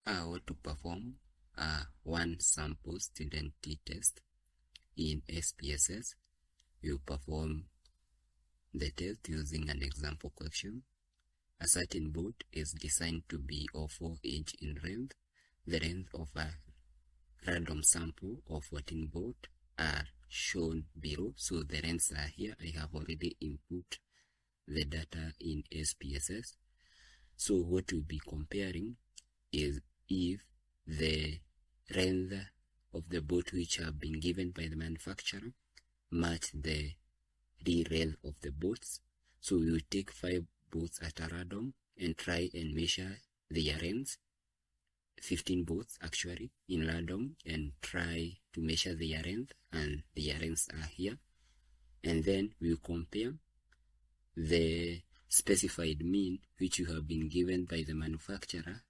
How to perform one sample student t-test in SPSS. You perform the test using an example question. A certain boat is designed to be of 4 inch in length. The length of a random sample of 14 boat are shown below. So the lengths are here. I have already input the data in SPSS. So what we'll be comparing is if the length of the boat which have been given by the manufacturer match the real length of the boats. So we will take 5 boats at a random and try and measure their lengths, 15 boats actually in random, and try to measure their length, and their lengths are here. And then we will compare the specified mean which you have been given by the manufacturer,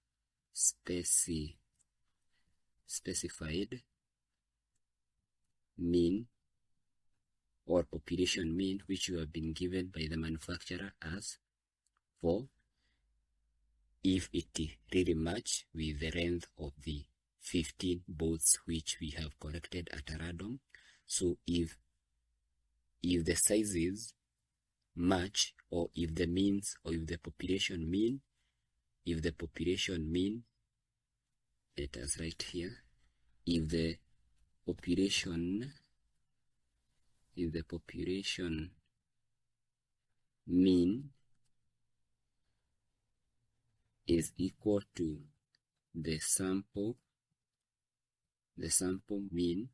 specified mean or population mean which you have been given by the manufacturer as 4, if it really match with the length of the 15 boats which we have collected at a random. So if the sizes match, or if the means, or if the population mean, let us write here, if the population mean is equal to the sample mean,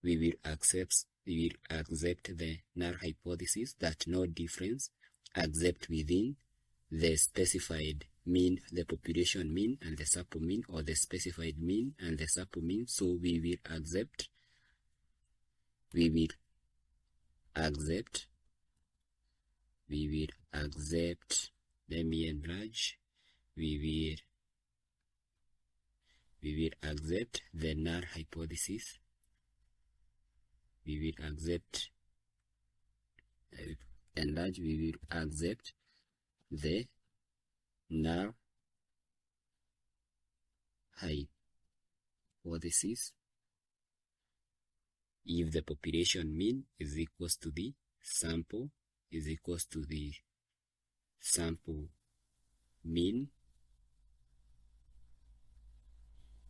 we will accept the null hypothesis that no difference except within the specified mean, the population mean and the sample mean, or the specified mean and the sample mean. So we will accept, let me enlarge, we will accept the null hypothesis. We will accept the null hypothesis if the population mean is equals to the sample mean.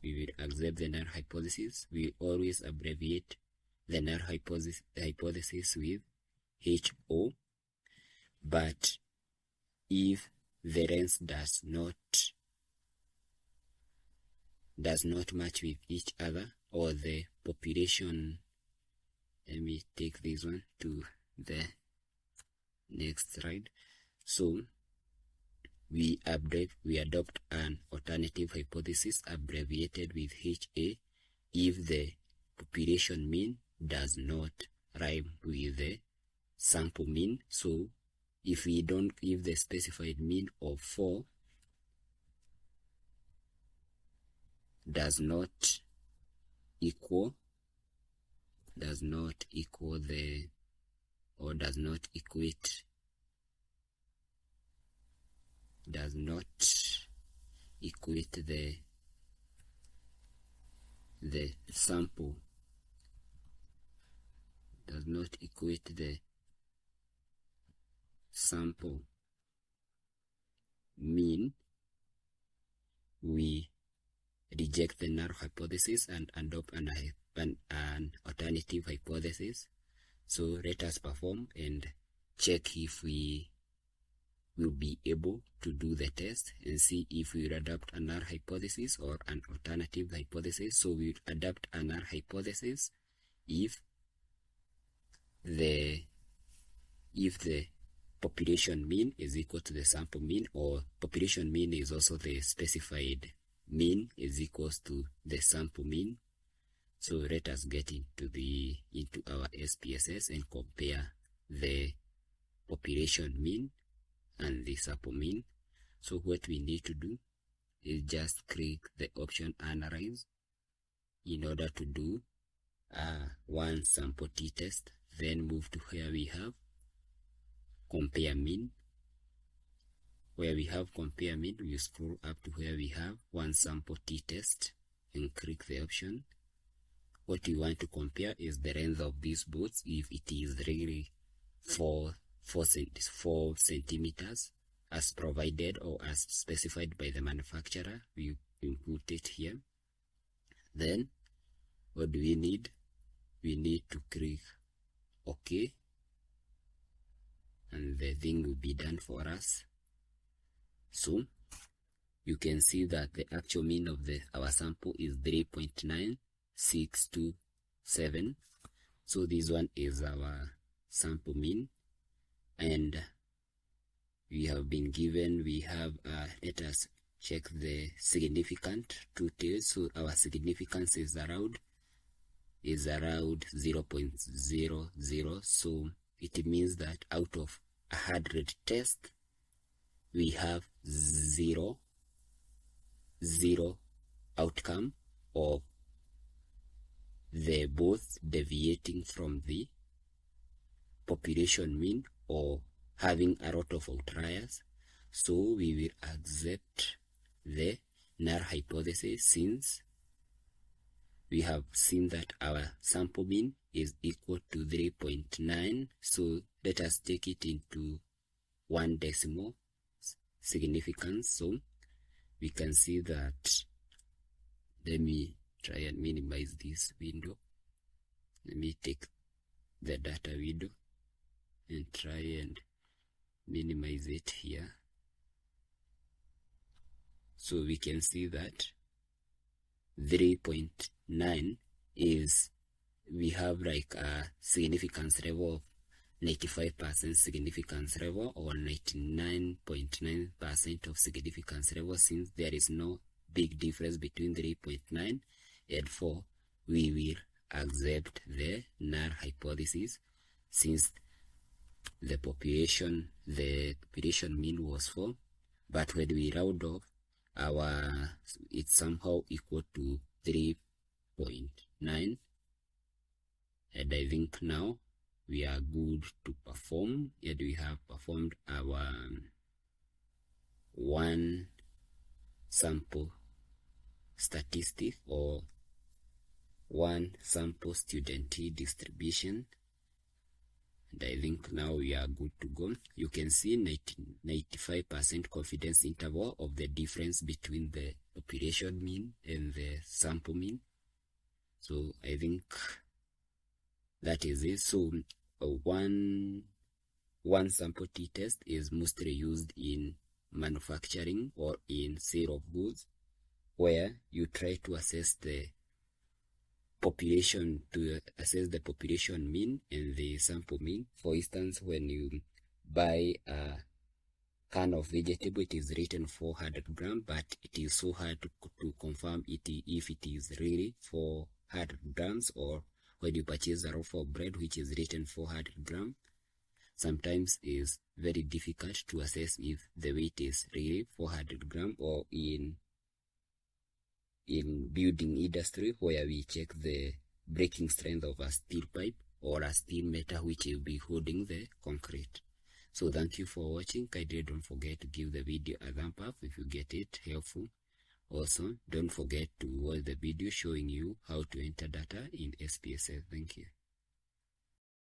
We will accept the null hypothesis. We always abbreviate the null hypothesis with HO. But if the length does not match with each other, or the population, let me take this one to the next slide. So we adopt an alternative hypothesis abbreviated with HA if the population mean does not rhyme with the sample mean. So if the specified mean of 4 does not equate the sample, mean, we reject the null hypothesis and adopt an alternative hypothesis. So let us perform and check if we will be able to do the test and see if we will adopt a null hypothesis or an alternative hypothesis. So we will adopt a null hypothesis if the population mean is equal to the sample mean, or population mean is also the specified mean is equals to the sample mean. So let us get into our SPSS and compare the population mean and the sample mean. So what we need to do is just click the option Analyze in order to do one sample t-test, then move to where we have Compare Mean, where we have compare mean, we scroll up to where we have one sample t-test and click the option. What we want to compare is the length of these boats. If it is really 4 centimeters as provided or as specified by the manufacturer, we input it here. Then what do we need? We need to click OK, and the thing will be done for us. So you can see that the actual mean of our sample is 3.9627. So this one is our sample mean, and we have been given, we have let us check the significant two tails. So our significance is around 0.00. So it means that out of 100 tests we have zero outcome of the both deviating from the population mean or having a lot of outliers. So we will accept the null hypothesis, since we have seen that our sample mean is equal to 3.9. So let us take it into 1 decimal significance. So we can see that, let me try and minimize this window. Let me take the data window and try and minimize it here. So we can see that 3.9 is, we have like a significance level of 95% significance level or 99.9% of significance level. Since there is no big difference between 3.9 and 4, we will accept the null hypothesis, since the population mean was 4, but when we round off, it's somehow equal to 3.9, and I think now we are good to perform, and we have performed our one sample statistic or one sample student T distribution, and I think now we are good to go. You can see 95% confidence interval of the difference between the population mean and the sample mean. So I think that is it. So one sample t-test is mostly used in manufacturing or in sale of goods, where you try to assess the population, mean and the sample mean. For instance, when you buy a can of vegetable, it is written 400 grams, but it is so hard to confirm if it is really 400 grams, or when you purchase a loaf of bread which is written 400 grams, sometimes is very difficult to assess if the weight is really 400 grams, or in building industry, where we check the breaking strength of a steel pipe or a steel metal which will be holding the concrete. So thank you for watching. Kindly don't forget to give the video a thumb up if you get it helpful. Also, don't forget to watch the video showing you how to enter data in SPSS. Thank you.